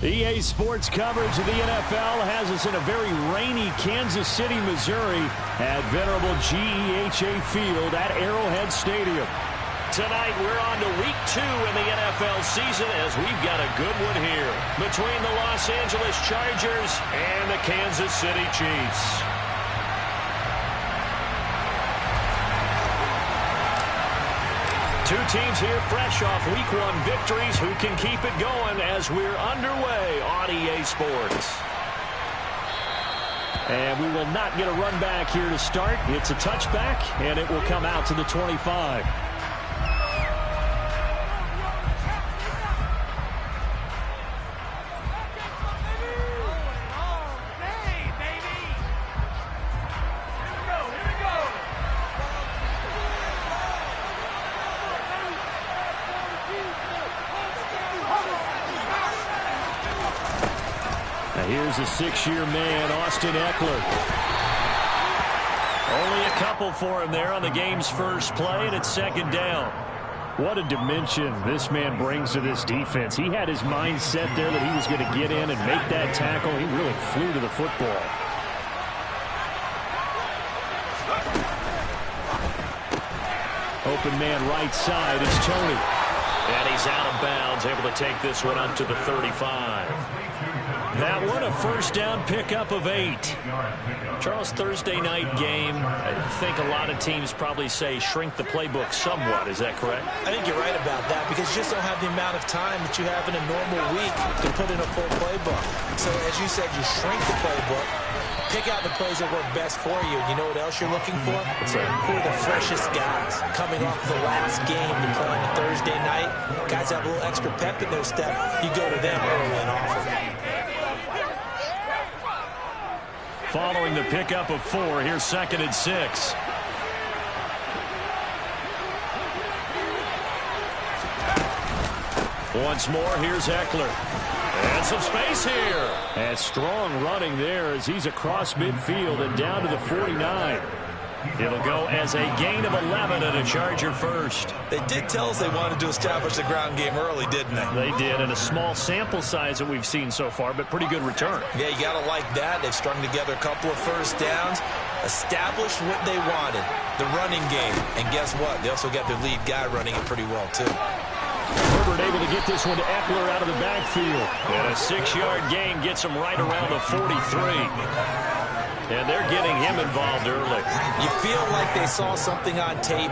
EA Sports coverage of the NFL has us in a very rainy Kansas City, Missouri at venerable GEHA Field at Arrowhead Stadium. Tonight, we're on to week 2 in the NFL season as we've got a good one here between the Los Angeles Chargers and the Kansas City Chiefs. Two teams here fresh off week 1 victories. Who can keep it going as we're underway on EA Sports? And we will not get a run back here to start. It's a touchback, and it will come out to the 25. Here's a 6-year man, Austin Eckler. Only a couple for him there on the game's first play, and it's second down. What a dimension this man brings to this defense. He had his mind set there that he was going to get in and make that tackle. He really flew to the football. Open man right side is Tony. And he's out of bounds, able to take this one up to the 35. That one, a first down pickup of 8. Charles, Thursday night game, I think a lot of teams probably say shrink the playbook somewhat. Is that correct? I think you're right about that because you just don't have the amount of time that you have in a normal week to put in a full playbook. So, as you said, you shrink the playbook, pick out the plays that work best for you. You know what else you're looking for? Who are the freshest guys coming off the last game to play on a Thursday night? Guys have a little extra pep in their step. You go to them early and often. Following the pickup of 4, here's 2nd and 6. Once more, here's Eckler. And some space here. And strong running there as he's across midfield and down to the 49. It'll go as a gain of 11 and a Charger first. They did tell us they wanted to establish the ground game early, didn't they? They did, and a small sample size that we've seen so far, but pretty good return. Yeah, you got to like that. They've strung together a couple of first downs, established what they wanted, the running game. And guess what? They also got their lead guy running it pretty well, too. Herbert able to get this one to Eckler out of the backfield. And a 6-yard gain gets him right around the 43. And they're getting him involved early. You feel like they saw something on tape,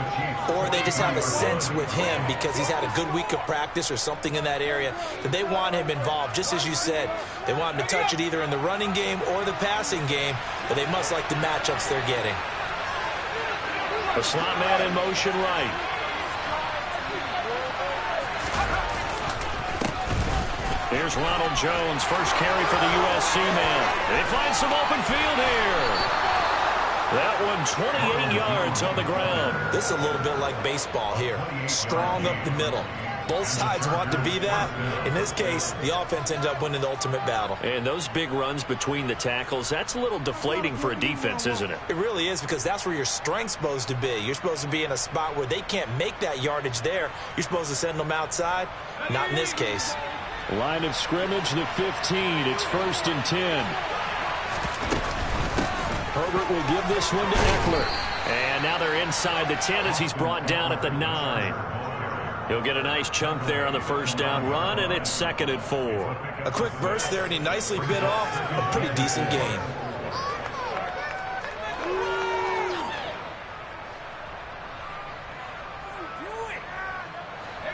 or they just have a sense with him because he's had a good week of practice or something in that area that they want him involved. Just as you said, they want him to touch it either in the running game or the passing game, but they must like the matchups they're getting. A slot man in motion right. Here's Ronald Jones, first carry for the USC man. They find some open field here. That one 28 yards on the ground. This is a little bit like baseball here. Strong up the middle. Both sides want to be that. In this case, the offense ends up winning the ultimate battle. And those big runs between the tackles, that's a little deflating for a defense, isn't it? It really is because that's where your strength's supposed to be. You're supposed to be in a spot where they can't make that yardage there. You're supposed to send them outside. Not in this case. Line of scrimmage, the 15. It's 1st and 10. Herbert will give this one to Eckler. And now they're inside the 10 as he's brought down at the 9. He'll get a nice chunk there on the first down run, and it's 2nd and 4. A quick burst there, and he nicely bit off a pretty decent gain.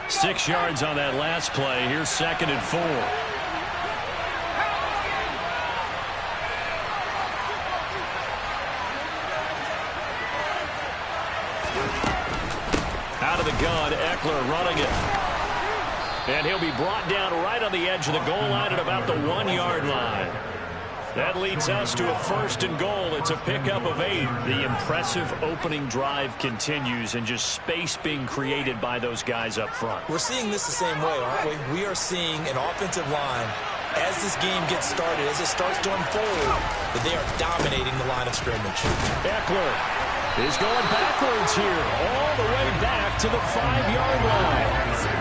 Six yards on that last play. Here's 2nd and 4. Out of the gun, Eckler running it. And he'll be brought down right on the edge of the goal line at about the 1-yard line. That leads us to a 1st and goal. It's a pickup of 8. The impressive opening drive continues and just space being created by those guys up front. We're seeing this the same way, aren't we? We are seeing an offensive line, as this game gets started, as it starts to unfold, that they are dominating the line of scrimmage. Eckler is going backwards here, all the way back to the 5-yard line.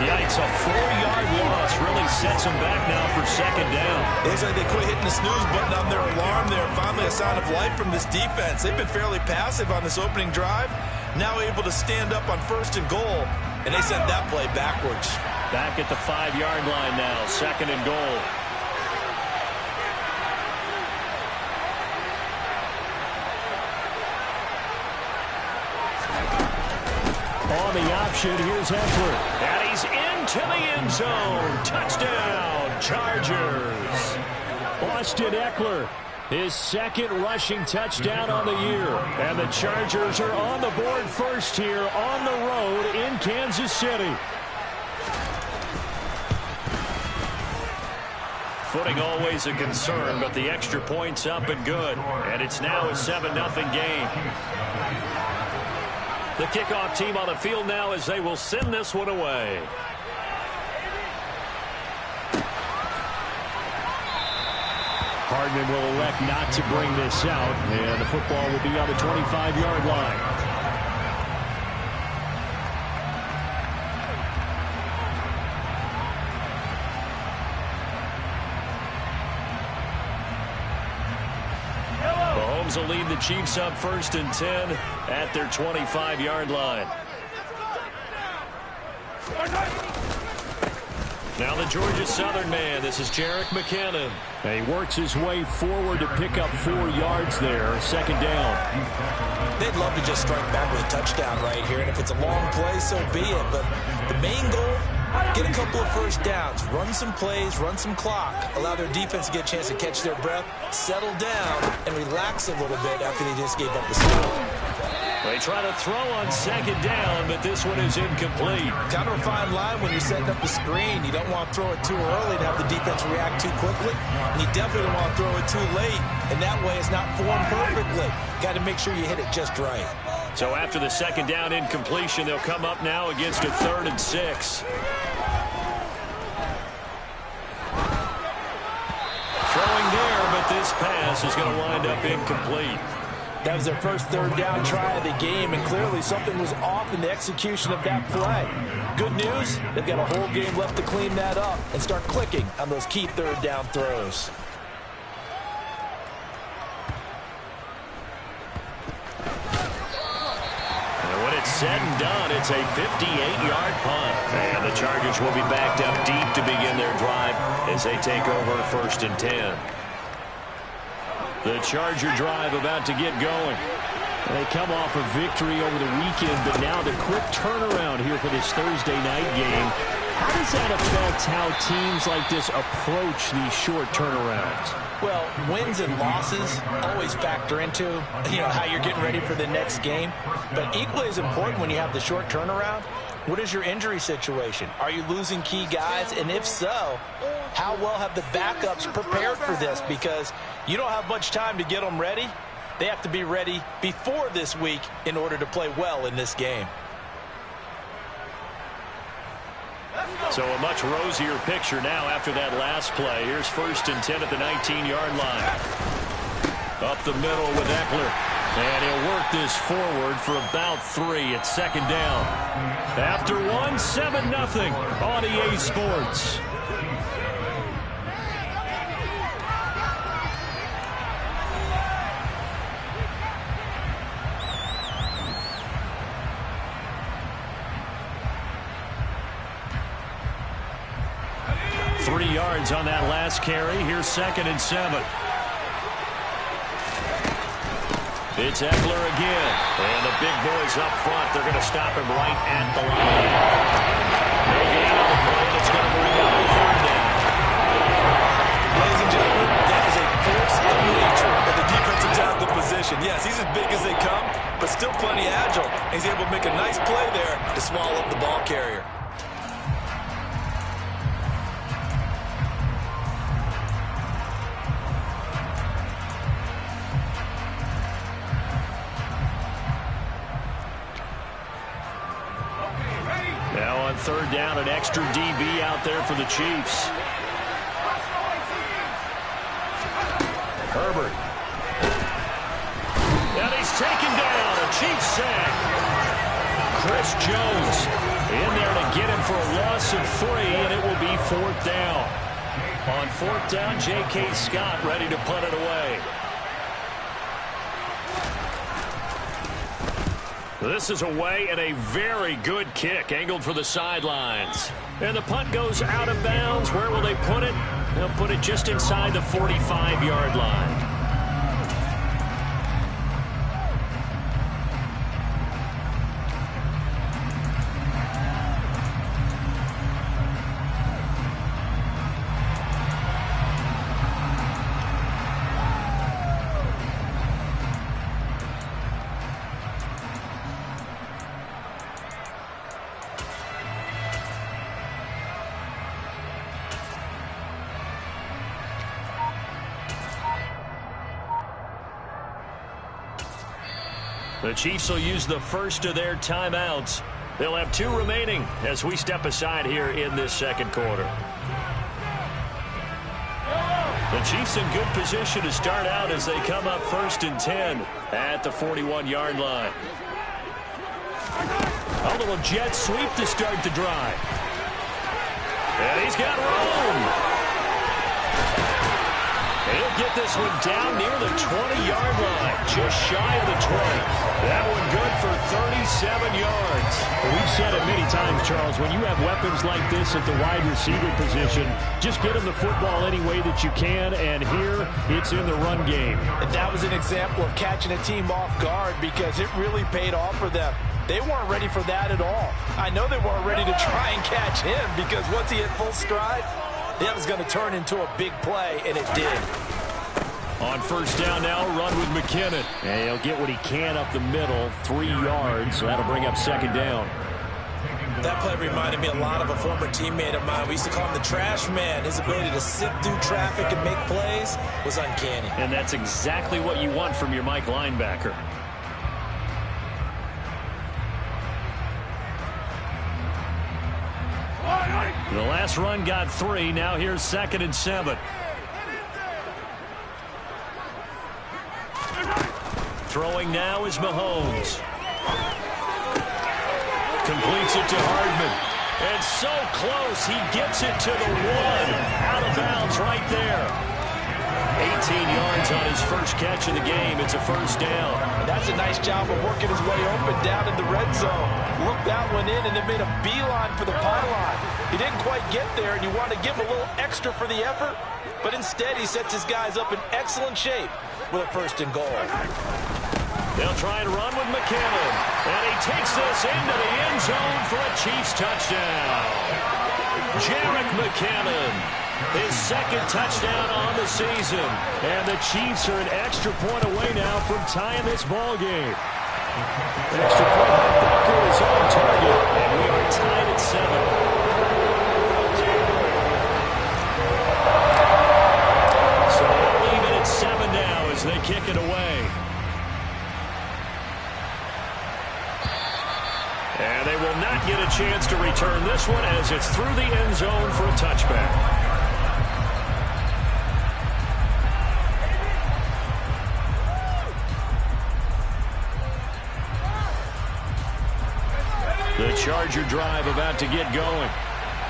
Yikes, a 4-yard loss really sets them back now for second down. It looks like they quit hitting the snooze button on their alarm there. Finally a sign of life from this defense. They've been fairly passive on this opening drive. Now able to stand up on 1st and goal, and they sent that play backwards. Back at the 5-yard line now, 2nd and goal. On the option, here's Eckler. And he's into the end zone. Touchdown, Chargers. Austin Eckler, his 2nd rushing touchdown on the year. And the Chargers are on the board first here on the road in Kansas City. Footing always a concern, but the extra point's up and good. And it's now a 7-0 game. The kickoff team on the field now as they will send this one away. Hardman will elect not to bring this out, and the football will be on the 25-yard line. Mahomes will lead the Chiefs up 1st and 10 at their 25-yard line. Now the Georgia Southern man. This is Jerick McKinnon. And he works his way forward to pick up 4 yards there. 2nd down. They'd love to just strike back with a touchdown right here, and if it's a long play, so be it. But the main goal, get a couple of 1st downs, run some plays, run some clock, allow their defense to get a chance to catch their breath, settle down, and relax a little bit after they just gave up the steal. They try to throw on 2nd down, but this one is incomplete. Kind of a fine line when you're setting up the screen. You don't want to throw it too early to have the defense react too quickly, and you definitely don't want to throw it too late, and that way it's not formed perfectly. Got to make sure you hit it just right. So after the 2nd down incompletion, they'll come up now against a 3rd and 6. Throwing there, but this pass is going to wind up incomplete. That was their first 3rd down try of the game, and clearly something was off in the execution of that play. Good news, they've got a whole game left to clean that up and start clicking on those key 3rd down throws. And when it's said and done, it's a 58-yard punt. And the Chargers will be backed up deep to begin their drive as they take over 1st and 10. The Charger drive about to get going. They come off a victory over the weekend, but now the quick turnaround here for this Thursday night game. How does that affect how teams like this approach these short turnarounds? Well, wins and losses always factor into, how you're getting ready for the next game. But equally as important when you have the short turnaround, what is your injury situation? Are you losing key guys? And if so, how well have the backups prepared for this? Because you don't have much time to get them ready. They have to be ready before this week in order to play well in this game. So a much rosier picture now after that last play. Here's 1st and 10 at the 19-yard line. Up the middle with Eckler. And he'll work this forward for about 3 at 2nd down. After 7-0 on EA Sports. Yards on that last carry. Here's 2nd and 7. It's Eckler again. And the big boys up front, they're going to stop him right at the line. They gain on the play that's going to bring up the 3rd down. Ladies and gentlemen, that is a force of nature of the defensive tackle position. Yes, he's as big as they come, but still plenty agile. He's able to make a nice play there to swallow up the ball carrier. Now on 3rd down, an extra DB out there for the Chiefs. Herbert. And he's taken down. A Chiefs sack. Chris Jones in there to get him for a loss of 3, and it will be 4th down. On 4th down, J.K. Scott ready to punt it away. This is away and a very good kick angled for the sidelines. And the punt goes out of bounds. Where will they put it? They'll put it just inside the 45-yard line. The Chiefs will use the first of their timeouts. They'll have 2 remaining as we step aside here in this second quarter. The Chiefs in good position to start out as they come up 1st and 10 at the 41-yard line. A little jet sweep to start the drive. And he's got room. He'll get this one down near the 20-yard line, just shy of the 20. That one good for 37 yards. Well, we've said it many times, Charles, when you have weapons like this at the wide receiver position, just get them the football any way that you can, and here it's in the run game. And that was an example of catching a team off guard because it really paid off for them. They weren't ready for that at all. I know they weren't ready to try and catch him because once he hit full stride, that was going to turn into a big play, and it did. On 1st down now, run with McKinnon. And he'll get what he can up the middle, 3 yards, so that'll bring up 2nd down. That play reminded me a lot of a former teammate of mine. We used to call him the trash man. His ability to sit through traffic and make plays was uncanny. And that's exactly what you want from your Mike linebacker. The last run got 3. Now here's 2nd and 7. Throwing now is Mahomes. Completes it to Hardman. And so close, he gets it to the 1. Out of bounds right there. 18 yards on his first catch of the game. It's a 1st down. And that's a nice job of working his way open down in the red zone. Looked that one in and then made a beeline for the pylon. He didn't quite get there, and you want to give him a little extra for the effort. But instead, he sets his guys up in excellent shape with a 1st and goal. They'll try and run with McKinnon. And he takes this into the end zone for a Chiefs touchdown. Jerick McKinnon, his 2nd touchdown on the season. And the Chiefs are an extra point away now from tying this ball game. Extra point Booker is on target. And we are tied at 7. So they'll leave it at 7 now as they kick it away. And they will not get a chance to return this one as it's through the end zone for a touchback. The Charger drive about to get going.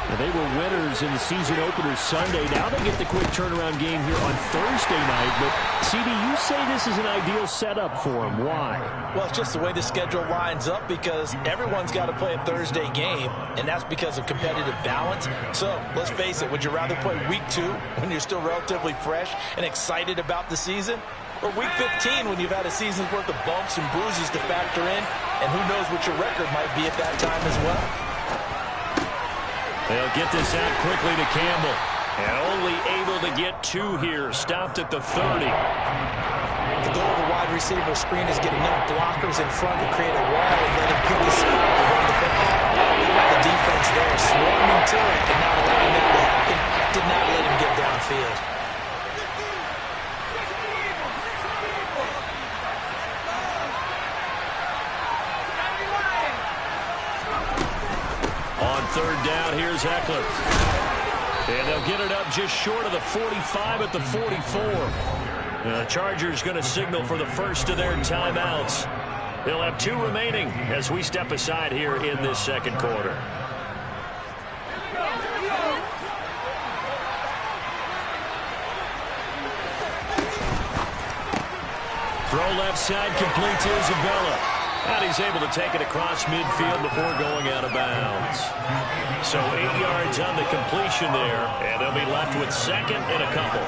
Now, they were winners in the season opener Sunday. Now they get the quick turnaround game here on Thursday night. But, CD, you say this is an ideal setup for them. Why? Well, it's just the way the schedule lines up because everyone's got to play a Thursday game, and that's because of competitive balance. So, let's face it, would you rather play week 2 when you're still relatively fresh and excited about the season? Or week 15 when you've had a season's worth of bumps and bruises to factor in, and who knows what your record might be at that time as well? They'll get this out quickly to Campbell. And only able to get 2 here. Stopped at the 30. The goal of a wide receiver screen is get enough blockers in front to create a wall and let him pick the spot to run the football. The defense there swarming to it and not allowing that to happen. Did not let him get downfield. On 3rd down, here's Eckler. And they'll get it up just short of the 45 at the 44. The Chargers going to signal for the first of their timeouts. He'll have 2 remaining as we step aside here in this second quarter. Throw left side, complete to Isabella. And he's able to take it across midfield before going out of bounds. So 8 yards on the completion there, and they'll be left with second and a couple.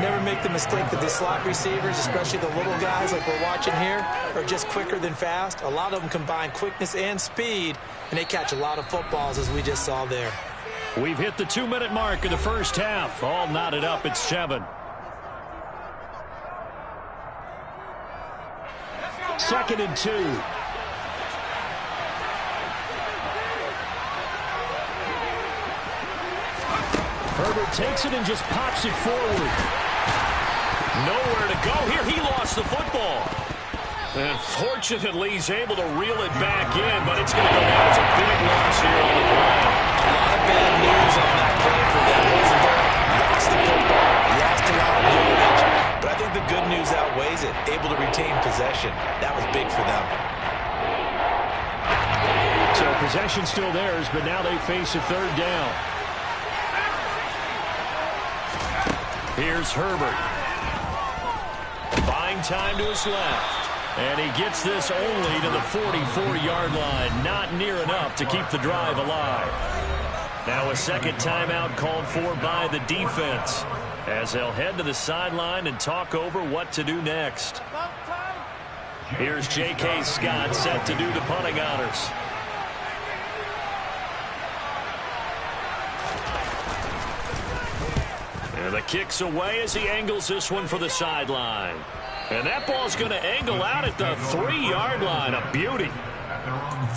Never make the mistake that the slot receivers, especially the little guys like we're watching here, are just quicker than fast. A lot of them combine quickness and speed, and they catch a lot of footballs, as we just saw there. We've hit the 2-minute mark of the first half. All knotted up at 7. Second and 2. Herbert takes it and just pops it forward. Nowhere to go here. He lost the football. And fortunately, he's able to reel it back in, but it's going to go down as a big loss here on the ground. A lot of bad news on that play for them, wasn't there? Lost the football, lost a lot of yardage. But I think the good news outweighs it. Able to retain possession. That was big for them. So possession still theirs, but now they face a third down. Here's Herbert. Buying time to his left. And he gets this only to the 44-yard line. Not near enough to keep the drive alive. Now a second timeout called for by the defense, as they'll head to the sideline and talk over what to do next. Here's J.K. Scott set to do the punting honors. And the kick's away as he angles this one for the sideline. And that ball's going to angle out at the 3-yard line. A beauty.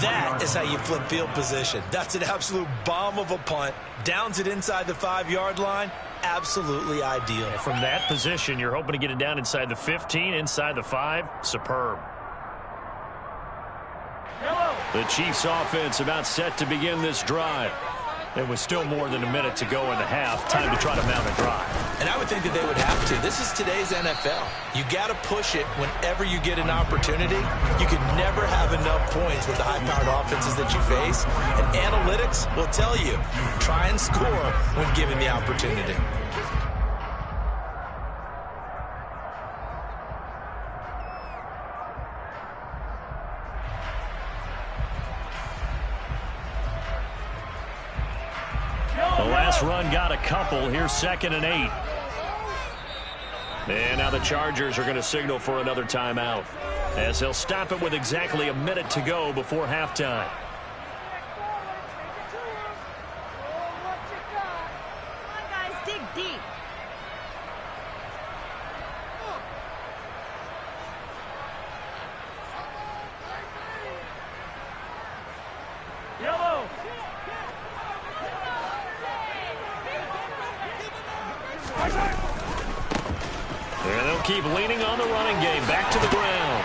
That is how you flip field position. That's an absolute bomb of a punt. Downs it inside the 5-yard line. Absolutely ideal. From that position, you're hoping to get it down inside the 15, inside the 5. Superb. The Chiefs offense about set to begin this drive. There was still more than a minute to go in the half. Time to try to mount a drive. And I would think that they would have to. This is today's NFL. You got to push it whenever you get an opportunity. You can never have enough points with the high-powered offenses that you face. And analytics will tell you, try and score when given the opportunity. Run got a couple. Here's second and 8. And now the Chargers are going to signal for another timeout, as they'll stop it with exactly a minute to go before halftime. Keep leaning on the running game. Back to the ground.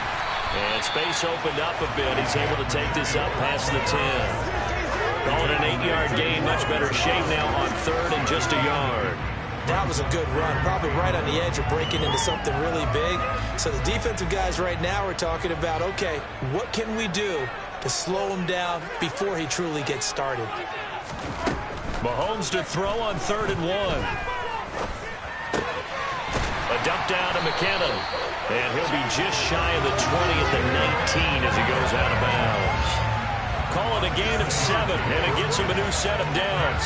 And space opened up a bit. He's able to take this up past the 10. Call it an 8-yard gain. Much better shape now on third and just a yard. That was a good run. Probably right on the edge of breaking into something really big. So the defensive guys right now are talking about, okay, what can we do to slow him down before he truly gets started? Mahomes to throw on 3rd and 1. A dump down to McKinnon. And he'll be just shy of the 20 at the 19 as he goes out of bounds. Call it a gain of 7, and it gets him a new set of downs.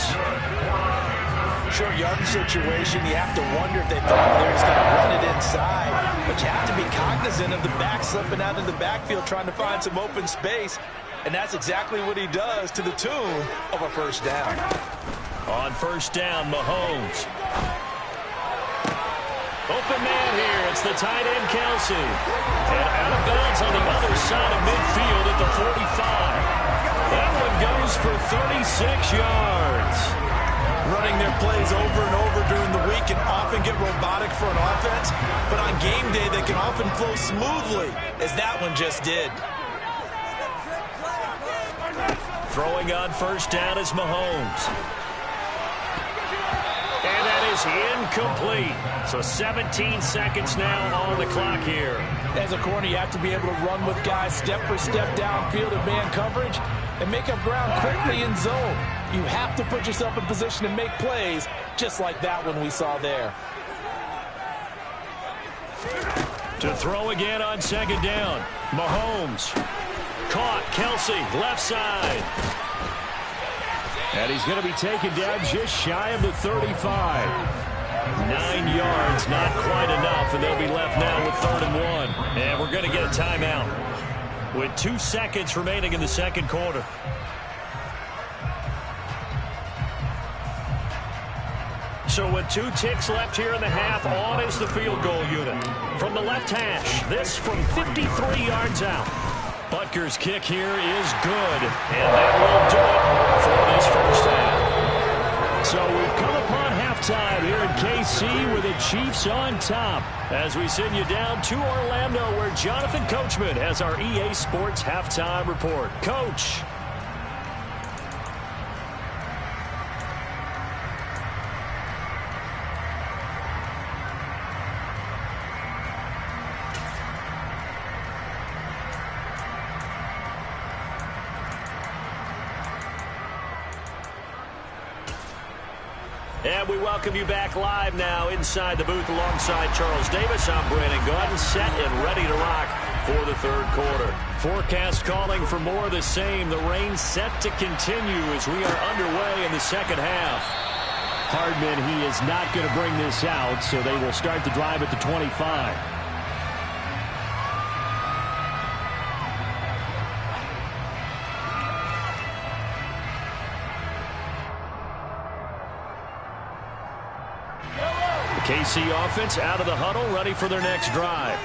Short yardage situation, you have to wonder if they thought they were just going to run it inside. But you have to be cognizant of the back slipping out of the backfield trying to find some open space. And that's exactly what he does, to the tune of a first down. On first down, Mahomes. Open man here. It's the tight end, Kelsey. And out of bounds on the other side of midfield at the 45. That one goes for 36 yards. Running their plays over and over during the week can often get robotic for an offense. But on game day, they can often flow smoothly, as that one just did. Throwing on first down is Mahomes. And that is is incomplete. So 17 seconds now on the clock here. As a corner, you have to be able to run with guys step for step downfield in man coverage and make up ground quickly in zone. You have to put yourself in position to make plays, just like that one we saw there. To throw again on second down. Mahomes. Caught. Kelsey, left side. And he's going to be taken down just shy of the 35. 9 yards, not quite enough, and they'll be left now with 3rd and 1. And we're going to get a timeout with 2 seconds remaining in the second quarter. So with 2 ticks left here in the half, on is the field goal unit. From the left hash, this from 53 yards out. Butker's kick here is good, and that will do it for this first half. So we've come upon halftime here in KC with the Chiefs on top as we send you down to Orlando where Jonathan Coachman has our EA Sports halftime report. Coach. And we welcome you back live now inside the booth alongside Charles Davis. I'm Brandon Gaudin, set and ready to rock for the third quarter. Forecast calling for more of the same. The rain set to continue as we are underway in the second half. Hardman, he is not going to bring this out, so they will start the drive at the 25. KC offense out of the huddle, ready for their next drive.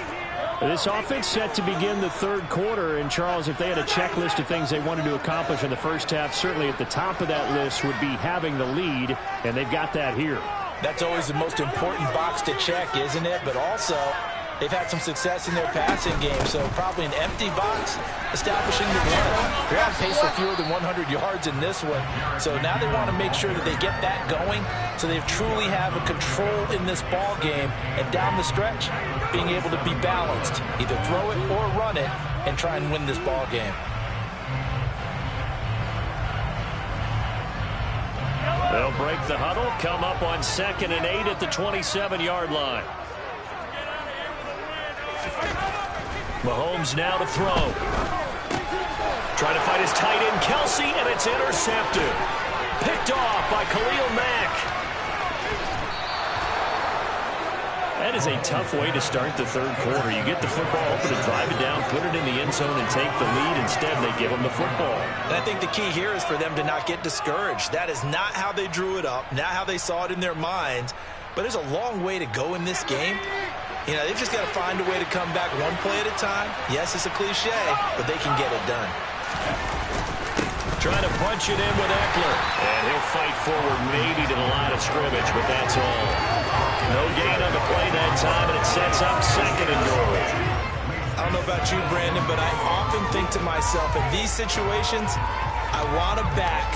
This offense set to begin the third quarter, and Charles, if they had a checklist of things they wanted to accomplish in the first half, certainly at the top of that list would be having the lead, and they've got that here. That's always the most important box to check, isn't it? But also, they've had some success in their passing game, so probably an empty box establishing the run. They're on pace for fewer than 100 yards in this one, so now they want to make sure that they get that going so they truly have a control in this ball game, and down the stretch, being able to be balanced, either throw it or run it, and try and win this ball game. They'll break the huddle, come up on 2nd and 8 at the 27-yard line. Mahomes now to throw. Trying to find his tight end, Kelsey, and it's intercepted. Picked off by Khalil Mack. That is a tough way to start the third quarter. You get the football open to drive it down, put it in the end zone, and take the lead. Instead, they give them the football. And I think the key here is for them to not get discouraged. That is not how they drew it up, not how they saw it in their minds. But there's a long way to go in this game. You know, they've just got to find a way to come back one play at a time. Yes, it's a cliche, but they can get it done. Trying to punch it in with Eckler. And he'll fight forward maybe to the line of scrimmage, but that's all. No gain on the play that time, and it sets up 2nd and goal. I don't know about you, Brandon, but I often think to myself, in these situations, I want a back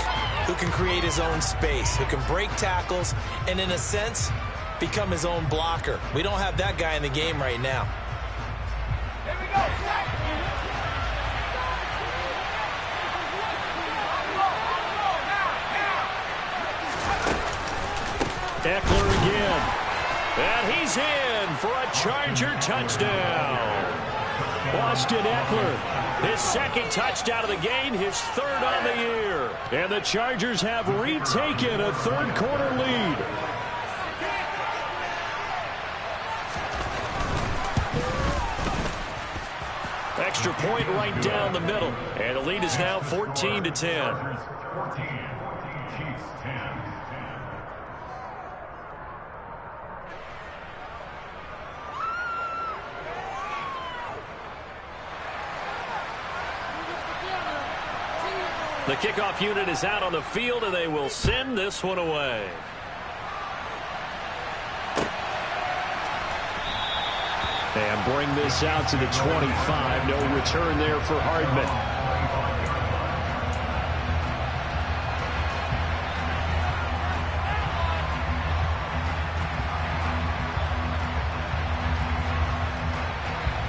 who can create his own space, who can break tackles, and in a sense, become his own blocker. We don't have that guy in the game right now. Here we go. Eckler again. And he's in for a Charger touchdown. Austin Eckler, his 2nd touchdown of the game, his 3rd on the year. And the Chargers have retaken a third quarter lead. Extra point right down the middle. And the lead is now 14-10. The kickoff unit is out on the field, and they will send this one away. And bring this out to the 25. No return there for Hardman.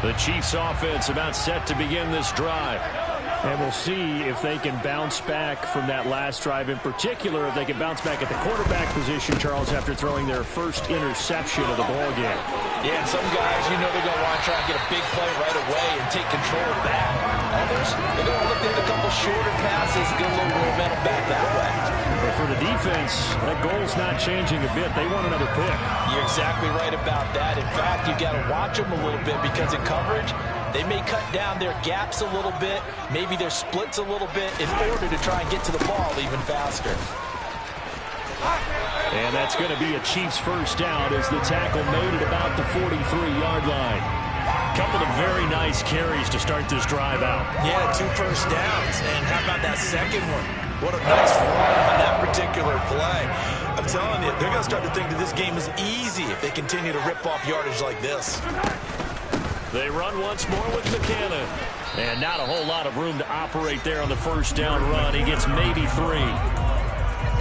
The Chiefs offense about set to begin this drive. And we'll see if they can bounce back from that last drive. In particular, if they can bounce back at the quarterback position, Charles, after throwing their first interception of the ball game. Yeah, and some guys, you know they're going to want to try and get a big play right away and take control of that. Others, they're going to look at a couple shorter passes, get a little momentum back that way. But for the defense, that goal's not changing a bit. They want another pick. You're exactly right about that. In fact, you've got to watch them a little bit because in coverage, they may cut down their gaps a little bit, maybe their splits a little bit in order to try and get to the ball even faster. And that's going to be a Chiefs first down as the tackle made at about the 43-yard line. Couple of very nice carries to start this drive out. Yeah, 2 first downs. And how about that second one? What a nice run on that particular play. I'm telling you, they're going to start to think that this game is easy if they continue to rip off yardage like this. They run once more with McKinnon. And not a whole lot of room to operate there on the first down run. He gets maybe 3.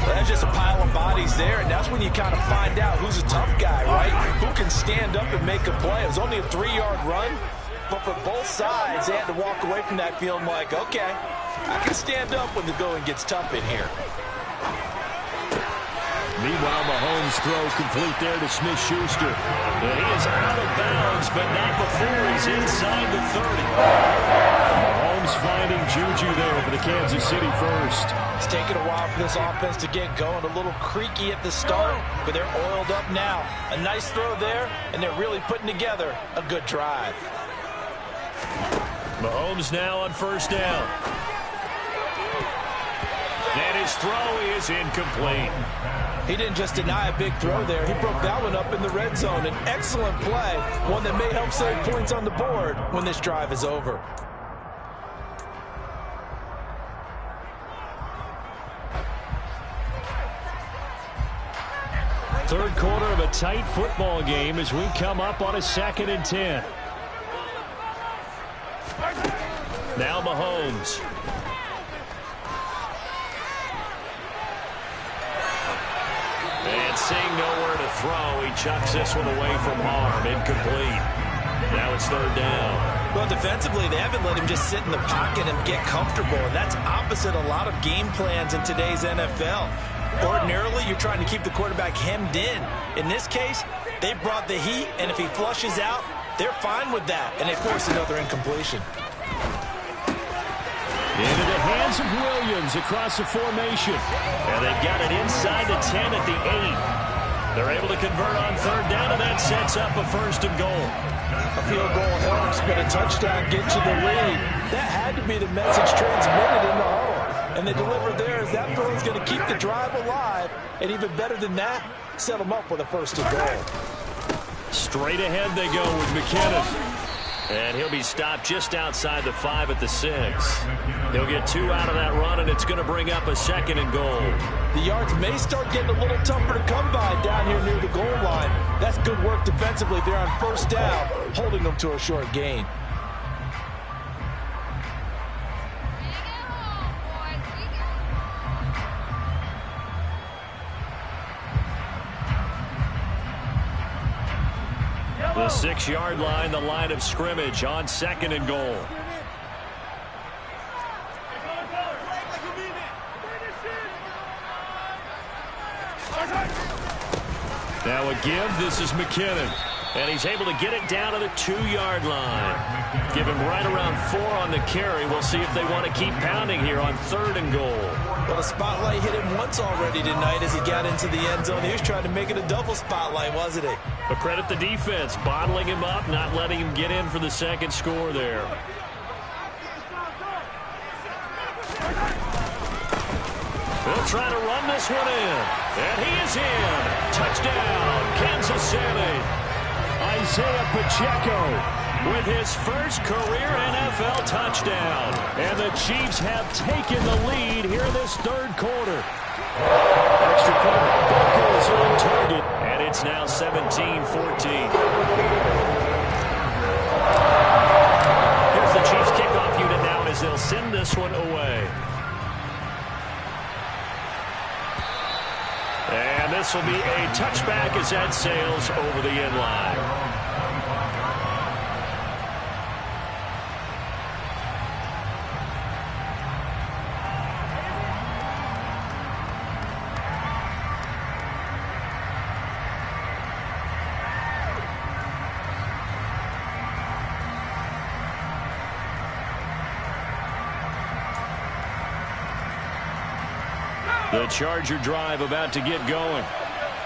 Well, that's just a pile of bodies there, and that's when you kind of find out who's a tough guy, right? Who can stand up and make a play. It was only a 3-yard run, but for both sides, they had to walk away from that feeling like, okay, I can stand up when the going gets tough in here. Meanwhile, Mahomes' throw complete there to Smith-Schuster. And he is out of bounds, but not before he's inside the 30. Mahomes finding Juju there for the Kansas City first. It's taken a while for this offense to get going. A little creaky at the start, but they're oiled up now. A nice throw there, and they're really putting together a good drive. Mahomes now on first down. And his throw is incomplete. He didn't just deny a big throw there. He broke that one up in the red zone. An excellent play, one that may help save points on the board when this drive is over. Third quarter of a tight football game as we come up on a 2nd and 10. Now Mahomes. And seeing nowhere to throw, he chucks this one away from harm. Incomplete. Now it's 3rd down. Well, defensively, they haven't let him just sit in the pocket and get comfortable, and that's opposite a lot of game plans in today's NFL. Ordinarily, you're trying to keep the quarterback hemmed in. In this case, they brought the heat, and if he flushes out, they're fine with that, and they force another incompletion. Into the hands of Williams across the formation. And they've got it inside the 10 at the 8. They're able to convert on 3rd down, and that sets up a 1st and goal. A field goal helps, but a touchdown gets you the lead. That had to be the message transmitted in the huddle. And they delivered there as that throw is going to keep the drive alive. And even better than that, set them up with a 1st and goal. Straight ahead they go with McKinnon. And he'll be stopped just outside the 5 at the 6. He'll get 2 out of that run, and it's going to bring up a 2nd and goal. The yards may start getting a little tougher to come by down here near the goal line. That's good work defensively there on 1st down, holding them to a short gain. The 6-yard line, the line of scrimmage on 2nd and goal. Now a give. This is McKinnon. And he's able to get it down to the 2-yard line. Give him right around 4 on the carry. We'll see if they want to keep pounding here on 3rd and goal. Well, the spotlight hit him once already tonight as he got into the end zone. He was trying to make it a double spotlight, wasn't he? But credit the defense, bottling him up, not letting him get in for the 2nd score there. They'll try to run this one in. And he is in. Touchdown, Kansas City. Isaiah Pacheco with his first career NFL touchdown. And the Chiefs have taken the lead here in this 3rd quarter. Extra point by Booker is on target. And it's now 17-14. Here's the Chiefs kickoff unit now as they'll send this one away. And this will be a touchback as that sails over the end line. The Charger drive about to get going.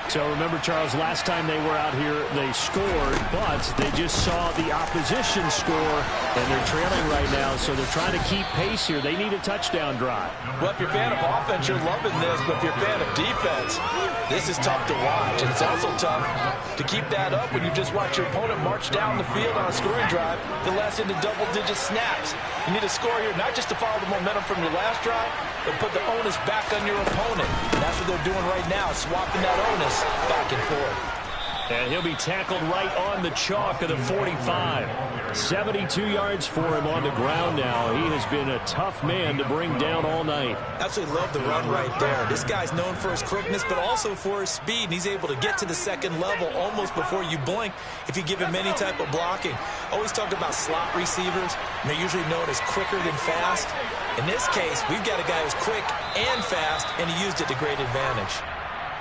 So remember, Charles, last time they were out here, they scored, but they just saw the opposition score, and they're trailing right now, so they're trying to keep pace here. They need a touchdown drive. Well, if you're a fan of offense, you're loving this, but if you're a fan of defense, this is tough to watch, and it's also tough to keep that up when you just watch your opponent march down the field on a scoring drive the last into double-digit snaps. You need a score here, not just to follow the momentum from your last drive, but put the onus back on your opponent. And that's what they're doing right now, swapping that onus back and forth. And he'll be tackled right on the chalk of the 45. 72 yards for him on the ground now. He has been a tough man to bring down all night. Absolutely love the run right there. This guy's known for his quickness, but also for his speed. And he's able to get to the second level almost before you blink if you give him any type of blocking. Always talk about slot receivers, and they're usually known as quicker than fast. In this case, we've got a guy who's quick and fast, and he used it to great advantage.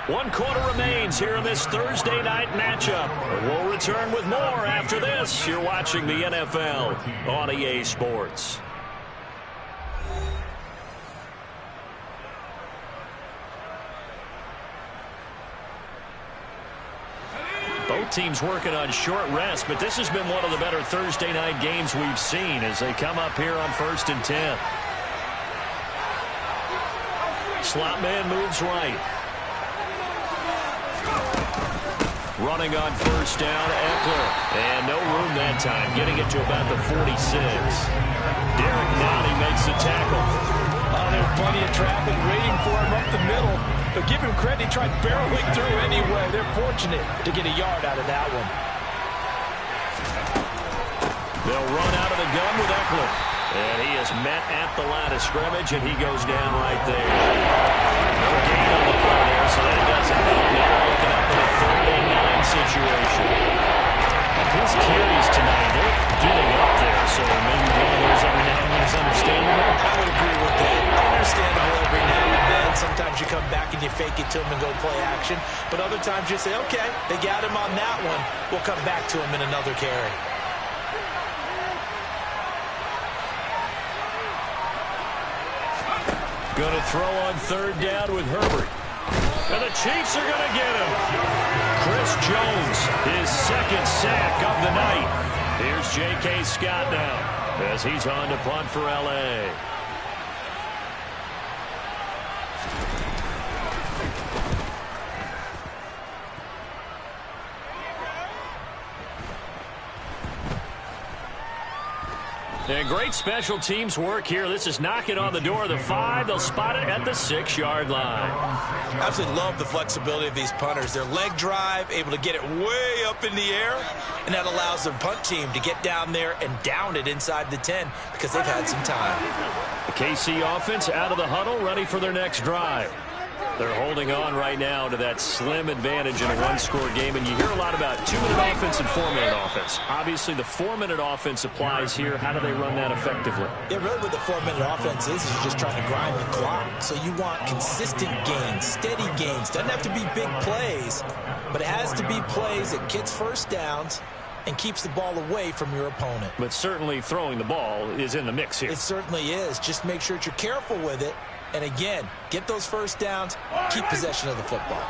1 quarter remains here in this Thursday night matchup. We'll return with more after this. You're watching the NFL on EA Sports. Both teams working on short rest, but this has been one of the better Thursday night games we've seen as they come up here on 1st and 10. Slot man moves right. Running on 1st down, Eckler. And no room that time, getting it to about the 46. Derek Nowdy makes the tackle. Oh, there's plenty of traffic waiting for him up the middle. But give him credit, he tried barreling through anyway. They're fortunate to get a yard out of that one. They'll run out of the gun with Eckler. And he is met at the line of scrimmage, and he goes down right there. No gain on the play there, so that doesn't help. Now looking up at a 3rd and 9 situation. His carries tonight, they're getting up there, so maybe one of those every now and then is understandable. I would agree with that. Understandable every now and then. Sometimes you come back and you fake it to him and go play action. But other times you say, okay, they got him on that one. We'll come back to him in another carry. Going to throw on 3rd down with Herbert. And the Chiefs are going to get him. Chris Jones, his 2nd sack of the night. Here's J.K. Scott now as he's on to punt for L.A. And great special teams work here. This is knocking on the door of the 5. They'll spot it at the 6-yard line. Absolutely love the flexibility of these punters. Their leg drive, able to get it way up in the air, and that allows the punt team to get down there and down it inside the 10 because they've had some time. The KC offense out of the huddle, ready for their next drive. They're holding on right now to that slim advantage in a 1-score game, and you hear a lot about 2-minute offense and 4-minute offense. Obviously, the 4-minute offense applies here. How do they run that effectively? Yeah, really what the 4-minute offense is you're just trying to grind the clock. So you want consistent gains, steady gains. Doesn't have to be big plays, but it has to be plays that gets first downs and keeps the ball away from your opponent. But certainly throwing the ball is in the mix here. It certainly is. Just make sure that you're careful with it. And again, get those first downs, keep possession of the football.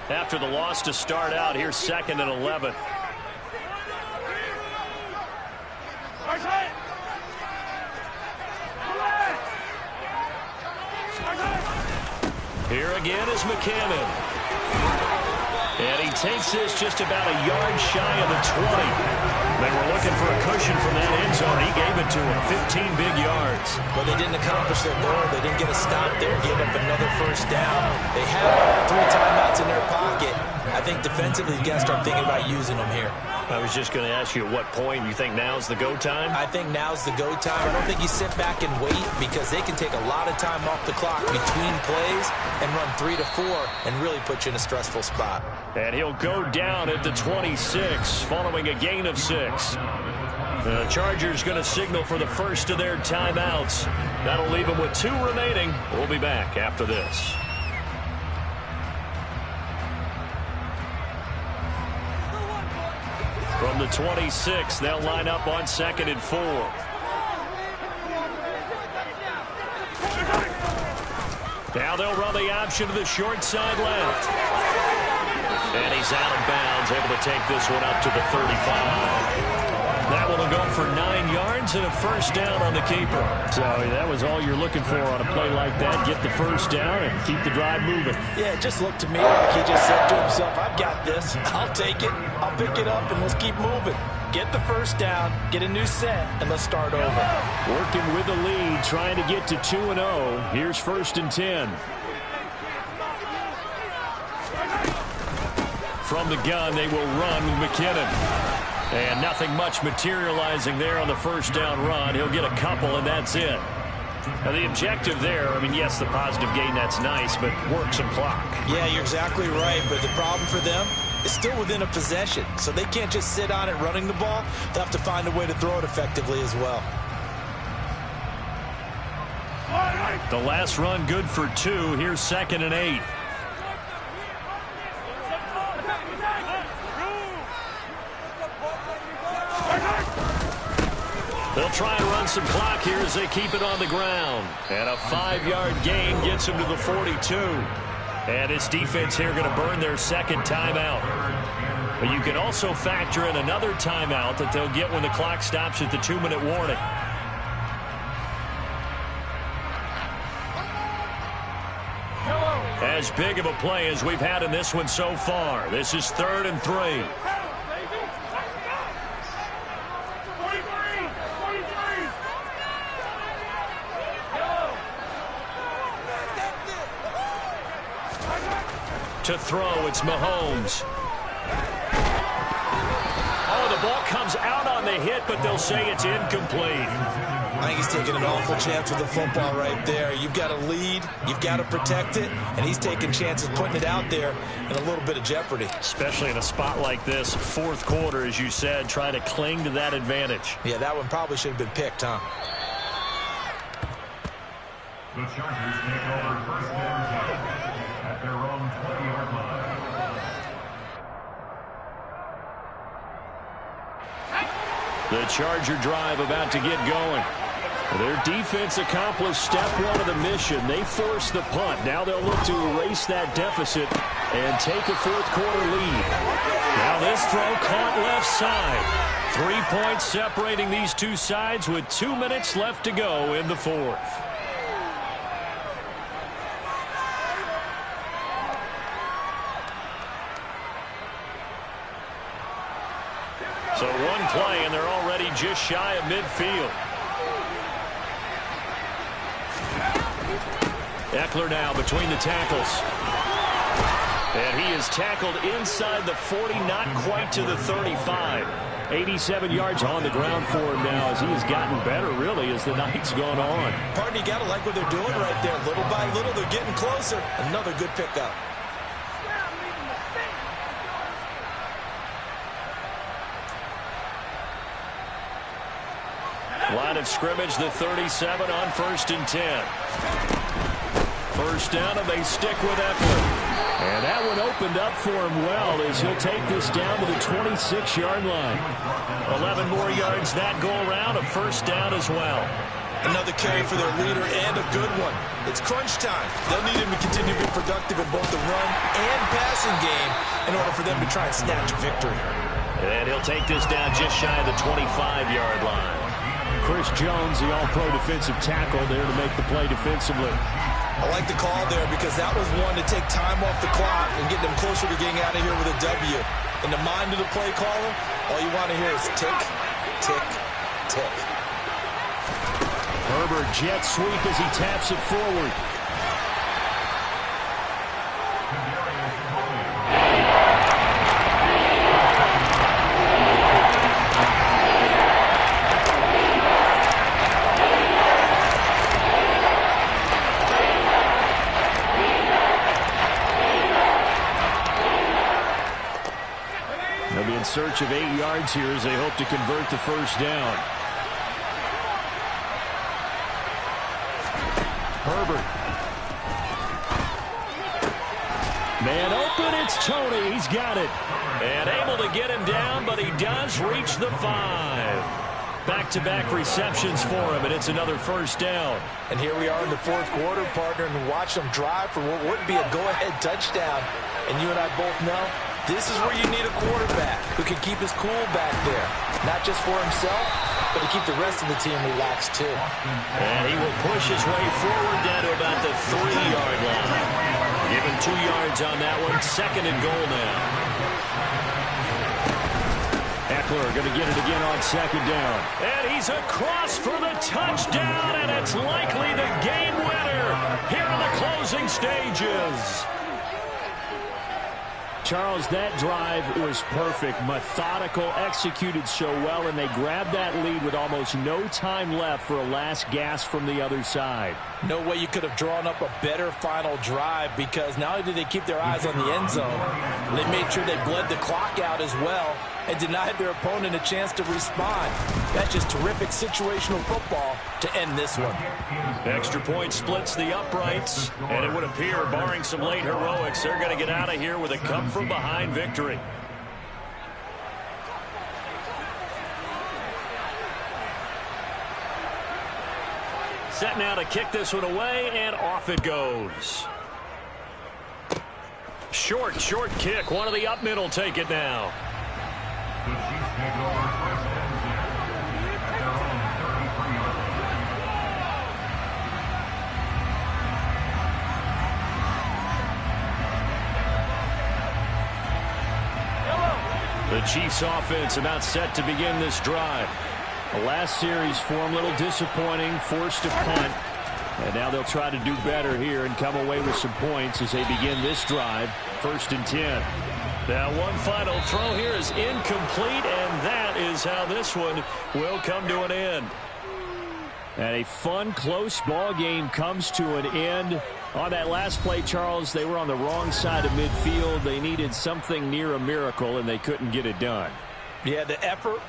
After the loss to start out, here's 2nd and 11. Here again is McCannon. And he takes this just about a yard shy of the 20. They were looking for a cushion from that end zone. He gave it to him, 15 big yards. But they didn't accomplish their goal. They didn't get a stop there, gave up another first down. They have 3 timeouts in their pocket. I think defensively, you got to start thinking about using them here. I was just going to ask you at what point you think now's the go time? I think now's the go time. I don't think you sit back and wait because they can take a lot of time off the clock between plays and run 3 to 4 and really put you in a stressful spot. And he'll go down at the 26 following a gain of 6. The Chargers going to signal for the first of their timeouts. That'll leave them with 2 remaining. We'll be back after this. From the 26, they'll line up on 2nd and 4. Now they'll run the option to the short side left. And he's out of bounds, able to take this one up to the 35. That one will go for 9 yards and a first down on the keeper. So that was all you're looking for on a play like that. Get the first down and keep the drive moving. Yeah, it just looked to me like he just said to himself, I've got this. I'll take it. I'll pick it up, and let's keep moving. Get the first down, get a new set, and let's start over. Working with the lead, trying to get to 2-0. Here's 1st and 10. From the gun, they will run with McKinnon. And nothing much materializing there on the first down run. He'll get a couple, and that's it. Now, the objective there, I mean, yes, the positive gain, that's nice, but work some clock. Yeah, you're exactly right, but the problem for them is still within a possession. So they can't just sit on it running the ball. They'll have to find a way to throw it effectively as well. The last run good for 2. Here's 2nd and 8. They'll try and run some clock here as they keep it on the ground. And a 5-yard gain gets him to the 42. And his defense here going to burn their 2nd timeout. But you can also factor in another timeout that they'll get when the clock stops at the 2-minute warning. As big of a play as we've had in this one so far. This is 3rd and 3. To throw, it's Mahomes. Oh, the ball comes out on the hit, but they'll say it's incomplete. I think he's taking an awful chance with the football right there. You've got to lead, you've got to protect it, and he's taking chances putting it out there in a little bit of jeopardy. Especially in a spot like this, 4th quarter, as you said, trying to cling to that advantage. Yeah, that one probably should have been picked, huh? The Chargers take over 1st and 10 at their own 20-yard line. The Charger drive about to get going. Their defense accomplished step 1 of the mission. They forced the punt. Now they'll look to erase that deficit and take a 4th quarter lead. Now this throw caught left side. 3 points separating these two sides with 2 minutes left to go in the 4th. So one play, and they're already just shy of midfield. Eckler now between the tackles. And he is tackled inside the 40, not quite to the 35. 87 yards on the ground for him now as he has gotten better, really, as the night's gone on. Partner, you got to like what they're doing right there. Little by little, they're getting closer. Another good pickup. Line of scrimmage, the 37 on 1st and 10. First down, and they stick with Eckler. And that one opened up for him well as he'll take this down to the 26-yard line. 11 more yards that go around, a first down as well. Another carry for their leader and a good one. It's crunch time. They'll need him to continue to be productive in both the run and passing game in order for them to try and snatch a victory. And he'll take this down just shy of the 25-yard line. Chris Jones, the all-pro defensive tackle, there to make the play defensively. I like the call there because that was one to take time off the clock and get them closer to getting out of here with a W. In the mind of the play caller, all you want to hear is tick, tick, tick. Herbert jet sweep as he taps it forward. They'll be in search of 8 yards here as they hope to convert the first down. Herbert. Man open, it's Tony. He's got it. And able to get him down, but he does reach the 5. Back-to-back receptions for him, and it's another first down. And here we are in the fourth quarter, partner, and watch them drive for what would be a go-ahead touchdown. And you and I both know this is where you need a quarterback who can keep his cool back there. Not just for himself, but to keep the rest of the team relaxed, too. And he will push his way forward down to about the 3-yard line. Give him 2 yards on that one. 2nd and goal now. Eckler going to get it again on 2nd down. And he's across for the touchdown, and it's likely the game winner here in the closing stages. Charles, that drive was perfect, methodical, executed so well, and they grabbed that lead with almost no time left for a last gasp from the other side. No way you could have drawn up a better final drive, because not only did they keep their eyes on the end zone, they made sure they bled the clock out as well and denied their opponent a chance to respond. That's just terrific situational football to end this one. Extra point splits the uprights, and it would appear, barring some late heroics, they're going to get out of here with a come-from-behind victory. Set now to kick this one away, and off it goes. Short kick. One of the up middle take it now. The Chiefs take over first and 10 at their own 33-yard line. The Chiefs offense about set to begin this drive. The last series for them, a little disappointing, forced to punt. And now they'll try to do better here and come away with some points as they begin this drive. 1st and 10. Now one final throw here is incomplete, and that is how this one will come to an end. And a fun, close ball game comes to an end. On that last play, Charles, they were on the wrong side of midfield. They needed something near a miracle, and they couldn't get it done. Yeah, the effort,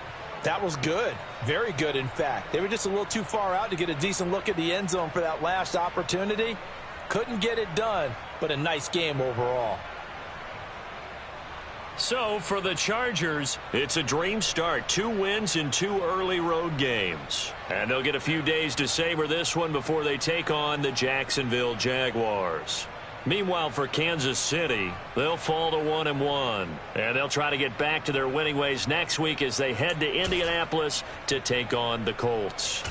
that was good. Very good, in fact. They were just a little too far out to get a decent look at the end zone for that last opportunity. Couldn't get it done, but a nice game overall. So for the Chargers, it's a dream start. 2 wins in 2 early road games. And they'll get a few days to savor this one before they take on the Jacksonville Jaguars. Meanwhile, for Kansas City, they'll fall to 1-1. And they'll try to get back to their winning ways next week as they head to Indianapolis to take on the Colts.